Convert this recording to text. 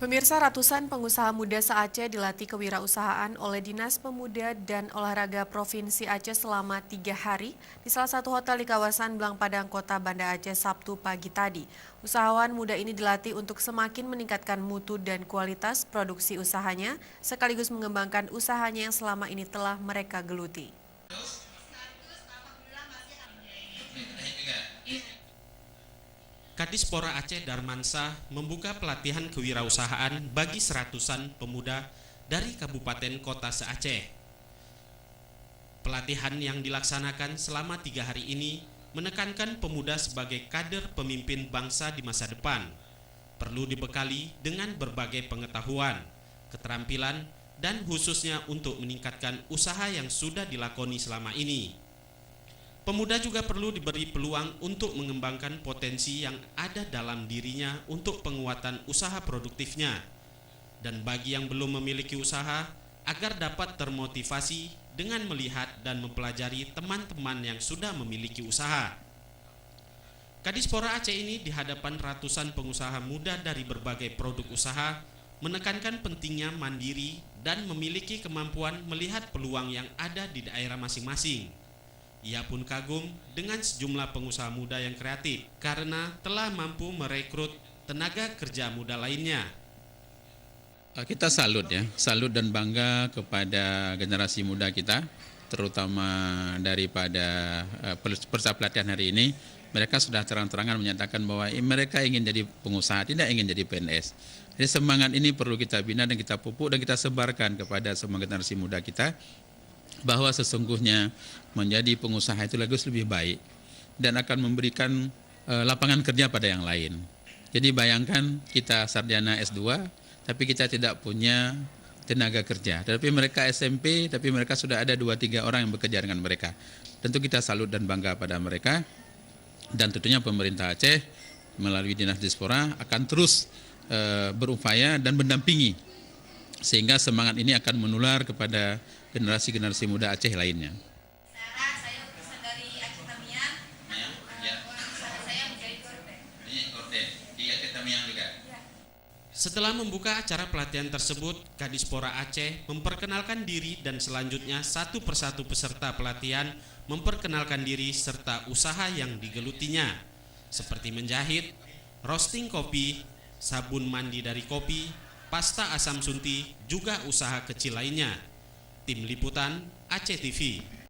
Pemirsa, ratusan pengusaha muda se-Aceh dilatih kewirausahaan oleh Dinas Pemuda dan Olahraga Provinsi Aceh selama 3 hari di salah satu hotel di kawasan Blang Padang, Kota Banda Aceh, Sabtu pagi tadi. Usahawan muda ini dilatih untuk semakin meningkatkan mutu dan kualitas produksi usahanya, sekaligus mengembangkan usahanya yang selama ini telah mereka geluti. Kadispora Aceh Darmansah membuka pelatihan kewirausahaan bagi seratusan pemuda dari kabupaten kota se-Aceh. Pelatihan yang dilaksanakan selama 3 hari ini menekankan pemuda sebagai kader pemimpin bangsa di masa depan. Perlu dibekali dengan berbagai pengetahuan, keterampilan, dan khususnya untuk meningkatkan usaha yang sudah dilakoni selama ini. Pemuda juga perlu diberi peluang untuk mengembangkan potensi yang ada dalam dirinya untuk penguatan usaha produktifnya. Dan bagi yang belum memiliki usaha, agar dapat termotivasi dengan melihat dan mempelajari teman-teman yang sudah memiliki usaha. Kadispora Aceh ini di hadapan ratusan pengusaha muda dari berbagai produk usaha menekankan pentingnya mandiri dan memiliki kemampuan melihat peluang yang ada di daerah masing-masing. Ia pun kagum dengan sejumlah pengusaha muda yang kreatif karena telah mampu merekrut tenaga kerja muda lainnya. Kita salut dan bangga kepada generasi muda kita, terutama daripada peserta pelatihan hari ini. Mereka sudah terang-terangan menyatakan bahwa mereka ingin jadi pengusaha, tidak ingin jadi PNS. Jadi semangat ini perlu kita bina dan kita pupuk dan kita sebarkan kepada semua generasi muda kita, bahwa sesungguhnya menjadi pengusaha itu lebih baik dan akan memberikan lapangan kerja pada yang lain. Jadi bayangkan kita sarjana S2 tapi kita tidak punya tenaga kerja. Tapi mereka SMP tapi mereka sudah ada 2-3 orang yang bekerja dengan mereka. Tentu kita salut dan bangga pada mereka, dan tentunya pemerintah Aceh melalui Dinas Diaspora akan terus berupaya dan mendampingi sehingga semangat ini akan menular kepada generasi-generasi muda Aceh lainnya. Saya utusan dari Aceh Tamiang. Saya menjadi korden. Di Aceh Tamiang juga. Setelah membuka acara pelatihan tersebut, Kadispora Aceh memperkenalkan diri dan selanjutnya satu persatu peserta pelatihan memperkenalkan diri serta usaha yang digelutinya, seperti menjahit, roasting kopi, sabun mandi dari kopi, pasta asam sunti, juga usaha kecil lainnya. Tim Liputan Aceh TV.